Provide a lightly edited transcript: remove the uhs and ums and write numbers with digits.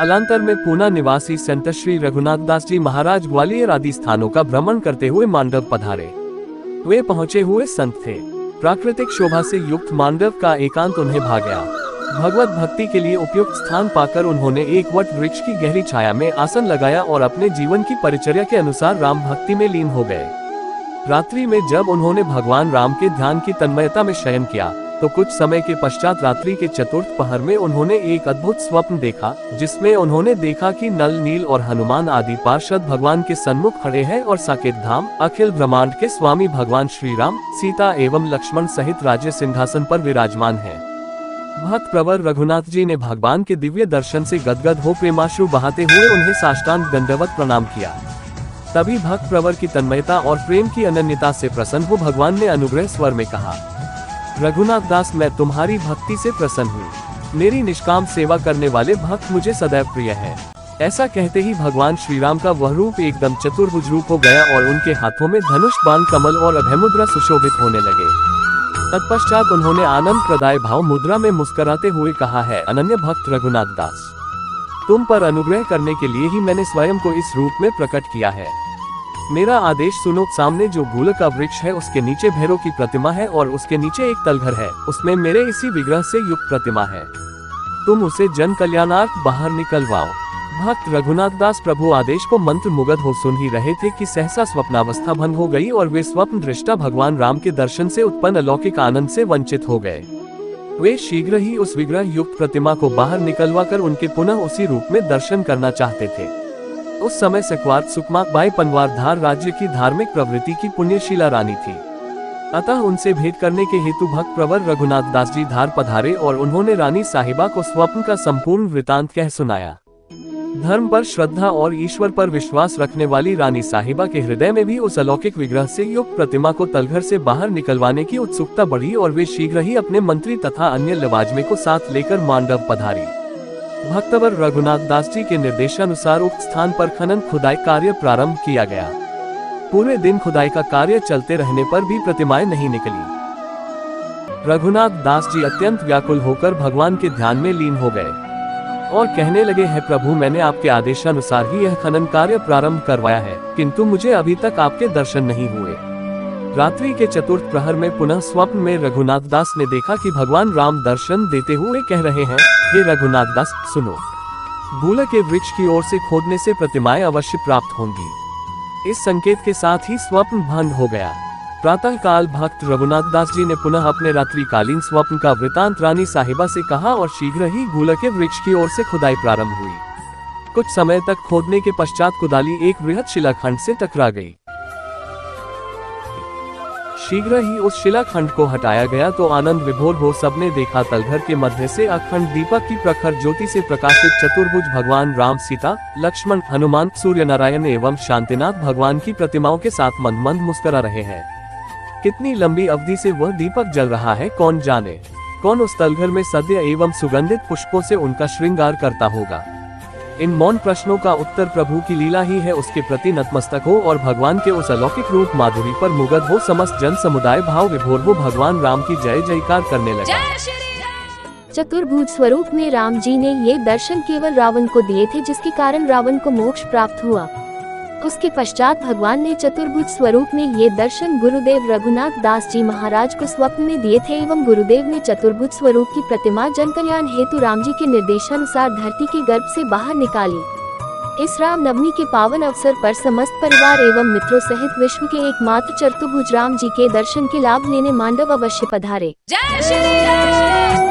कालांतर में पूना निवासी संत श्री रघुनाथ दास जी महाराज ग्वालियर आदि स्थानों का भ्रमण करते हुए मांडव पधारे। वे पहुंचे हुए संत थे। प्राकृतिक शोभा से युक्त मांडव का एकांत उन्हें भा गया। भगवत भक्ति के लिए उपयुक्त स्थान पाकर उन्होंने एक वट वृक्ष की गहरी छाया में आसन लगाया और अपने जीवन की परिचर्या के अनुसार राम भक्ति में लीन हो गए। रात्रि में जब उन्होंने भगवान राम के ध्यान की तन्मयता में शयन किया तो कुछ समय के पश्चात रात्रि के चतुर्थ पहर में उन्होंने एक अद्भुत स्वप्न देखा, जिसमें उन्होंने देखा कि नल, नील और हनुमान आदि पार्षद भगवान के सन्मुख खड़े हैं और साकेत धाम अखिल ब्रह्मांड के स्वामी भगवान श्री राम, सीता एवं लक्ष्मण सहित राज्य सिंहासन पर विराजमान हैं। भक्त प्रवर रघुनाथ जी ने भगवान के दिव्य दर्शन से गदगद हो प्रेमाश्रु बहाते हुए उन्हें साष्टांग दंडवत प्रणाम किया। तभी भक्त प्रवर की तन्मयता और प्रेम की अनन्यता से प्रसन्न हो भगवान ने अनुग्रह स्वर में कहा, रघुनाथ दास, मैं तुम्हारी भक्ति से प्रसन्न हूँ। मेरी निष्काम सेवा करने वाले भक्त मुझे सदैव प्रिय है। ऐसा कहते ही भगवान श्री राम का वह रूप एकदम चतुर्भुज रूप हो गया और उनके हाथों में धनुष, बाण, कमल और अभयमुद्रा सुशोभित होने लगे। तत्पश्चात उन्होंने आनंद प्रदाय भाव मुद्रा में मुस्कुराते हुए कहा है, अनन्य भक्त रघुनाथ दास, तुम पर अनुग्रह करने के लिए ही मैंने स्वयं को इस रूप में प्रकट किया है। मेरा आदेश सुनो। सामने जो गूल का वृक्ष है उसके नीचे भैरव की प्रतिमा है और उसके नीचे एक तलघर है, उसमें मेरे इसी विग्रह से युक्त प्रतिमा है। तुम उसे जन कल्याणार्थ बाहर निकलवाओ। भक्त रघुनाथ दास प्रभु आदेश को मंत्र मुग्ध हो सुन ही रहे थे कि सहसा स्वप्नावस्था भंग हो गई और वे स्वप्न दृष्टा भगवान राम के दर्शन से उत्पन्न अलौकिक आनंद से वंचित हो गए। वे शीघ्र ही उस विग्रह युक्त प्रतिमा को बाहर निकलवाकर उनके पुनः उसी रूप में दर्शन करना चाहते थे। उस समय सकवात सुकमा बाई पनवार धार राज्य की धार्मिक प्रवृत्ति की पुण्यशीला रानी थी। अतः उनसे भेंट करने के हेतु भक्त प्रवर रघुनाथ दास जी धार पधारे और उन्होंने रानी साहिबा को स्वप्न का संपूर्ण वृतांत कह सुनाया। धर्म पर श्रद्धा और ईश्वर पर विश्वास रखने वाली रानी साहिबा के हृदय में भी उस अलौकिक विग्रह से युक्त प्रतिमा को तलघर से बाहर निकलवाने की उत्सुकता बढ़ी और वे शीघ्र ही अपने मंत्री तथा अन्य लवाजमे को साथ लेकर मांडव पधारी। भक्तवर रघुनाथ दास जी के निर्देशानुसार उक्त स्थान पर खनन खुदाई कार्य प्रारंभ किया गया। पूरे दिन खुदाई का कार्य चलते रहने पर भी प्रतिमाएं नहीं निकली। रघुनाथ दास जी अत्यंत व्याकुल होकर भगवान के ध्यान में लीन हो गए और कहने लगे, हैं प्रभु, मैंने आपके आदेशानुसार ही यह खनन कार्य प्रारंभ करवाया है, किंतु मुझे अभी तक आपके दर्शन नहीं हुए। रात्रि के चतुर्थ प्रहर में पुनः स्वप्न में रघुनाथ दास ने देखा कि भगवान राम दर्शन देते हुए कह रहे हैं, हे रघुनाथ दास, सुनो, गूल के वृक्ष की ओर से खोदने से प्रतिमाएं अवश्य प्राप्त होंगी। इस संकेत के साथ ही स्वप्न भंग हो गया। प्रातः काल भक्त रघुनाथ दास जी ने पुनः अपने रात्रिकालीन स्वप्न का वृतांत रानी साहिबा से कहा और शीघ्र ही गूल के वृक्ष की ओर से खुदाई प्रारंभ हुई। कुछ समय तक खोदने के पश्चात कुदाली एक वृहत शिलाखंड से टकरा गई। शीघ्र ही उस शिलाखंड को हटाया गया तो आनंद विभोर हो सबने देखा, तलघर के मध्य से अखंड दीपक की प्रखर ज्योति से प्रकाशित चतुर्भुज भगवान राम, सीता, लक्ष्मण, हनुमान, सूर्य नारायण एवं शांतिनाथ भगवान की प्रतिमाओं के साथ मंद मंद मुस्कुरा रहे हैं। कितनी लंबी अवधि से वह दीपक जल रहा है कौन जाने। कौन उस तलघर में सद्य एवं सुगंधित पुष्पों से उनका श्रृंगार करता होगा। इन मौन प्रश्नों का उत्तर प्रभु की लीला ही है। उसके प्रति नतमस्तक हो और भगवान के उस अलौकिक रूप माधुरी पर मुग्ध हो समस्त जन समुदाय भाव विभोर हो भगवान राम की जय जयकार करने लगा। चतुर्भुज स्वरूप में राम जी ने ये दर्शन केवल रावण को दिए थे, जिसके कारण रावण को मोक्ष प्राप्त हुआ। उसके पश्चात भगवान ने चतुर्भुज स्वरूप में ये दर्शन गुरुदेव रघुनाथ दास जी महाराज को स्वप्न में दिए थे एवं गुरुदेव ने चतुर्भुज स्वरूप की प्रतिमा जन कल्याण हेतु राम जी के निर्देशानुसार धरती के गर्भ से बाहर निकाली। इस राम नवमी के पावन अवसर पर समस्त परिवार एवं मित्रों सहित विश्व के एकमात्र चतुर्भुज राम जी के दर्शन के लाभ लेने मांडव अवश्य पधारे। जय श्री राम।